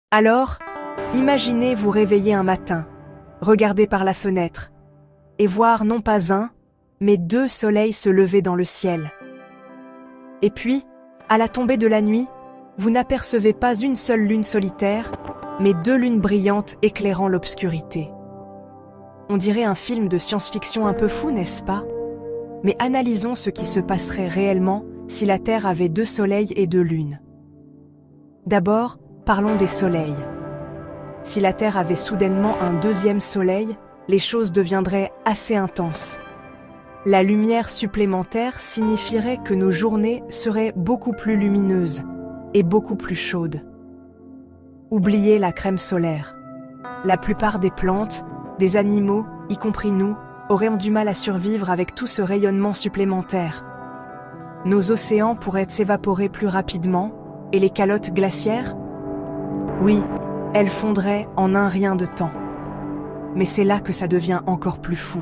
Alors, imaginez vous réveiller un matin, regarder par la fenêtre, et voir non pas un, mais deux soleils se lever dans le ciel. Et puis, à la tombée de la nuit, vous n'apercevez pas une seule lune solitaire, mais deux lunes brillantes éclairant l'obscurité. On dirait un film de science-fiction un peu fou, n'est-ce pas? Mais analysons ce qui se passerait réellement si la Terre avait deux soleils et deux lunes. D'abord, parlons des soleils. Si la Terre avait soudainement un deuxième soleil, les choses deviendraient assez intenses. La lumière supplémentaire signifierait que nos journées seraient beaucoup plus lumineuses et beaucoup plus chaudes. Oubliez la crème solaire. La plupart des plantes, des animaux, y compris nous, auraient du mal à survivre avec tout ce rayonnement supplémentaire. Nos océans pourraient s'évaporer plus rapidement, et les calottes glaciaires? Oui, elles fondraient en un rien de temps. Mais c'est là que ça devient encore plus fou.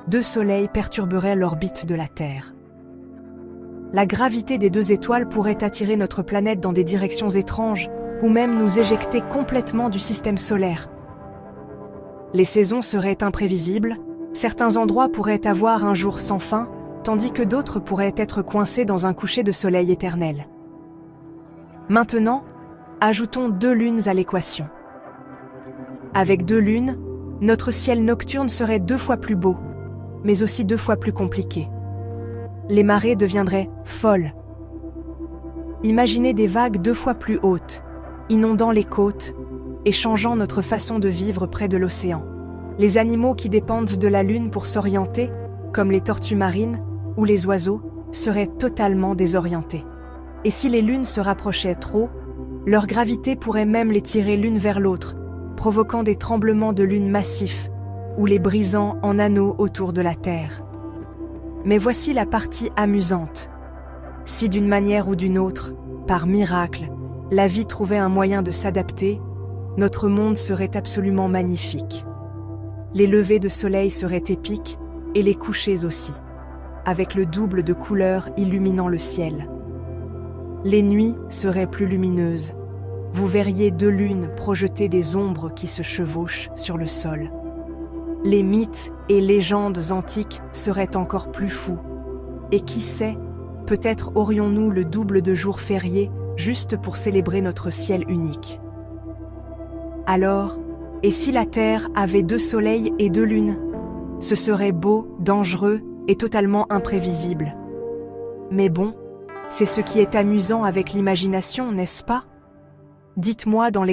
Deux soleils perturberaient l'orbite de la Terre. La gravité des deux étoiles pourrait attirer notre planète dans des directions étranges, ou même nous éjecter complètement du système solaire. Les saisons seraient imprévisibles, certains endroits pourraient avoir un jour sans fin, tandis que d'autres pourraient être coincés dans un coucher de soleil éternel. Maintenant, ajoutons deux lunes à l'équation. Avec deux lunes, notre ciel nocturne serait 2 fois plus beau, mais aussi 2 fois plus compliqué. Les marées deviendraient folles. Imaginez des vagues 2 fois plus hautes, inondant les côtes et changeant notre façon de vivre près de l'océan. Les animaux qui dépendent de la Lune pour s'orienter, comme les tortues marines ou les oiseaux, seraient totalement désorientés. Et si les lunes se rapprochaient trop, leur gravité pourrait même les tirer l'une vers l'autre, provoquant des tremblements de lune massifs ou les brisant en anneaux autour de la Terre. Mais voici la partie amusante. Si d'une manière ou d'une autre, par miracle, la vie trouvait un moyen de s'adapter, notre monde serait absolument magnifique. Les levées de soleil seraient épiques et les couchers aussi, avec le double de couleurs illuminant le ciel. Les nuits seraient plus lumineuses. Vous verriez deux lunes projeter des ombres qui se chevauchent sur le sol. Les mythes et légendes antiques seraient encore plus fous. Et qui sait, peut-être aurions-nous le double de jours fériés juste pour célébrer notre ciel unique. Alors, et si la Terre avait 2 soleils et 2 lunes? Ce serait beau, dangereux et totalement imprévisible. Mais bon, c'est ce qui est amusant avec l'imagination, n'est-ce pas? Dites-moi dans les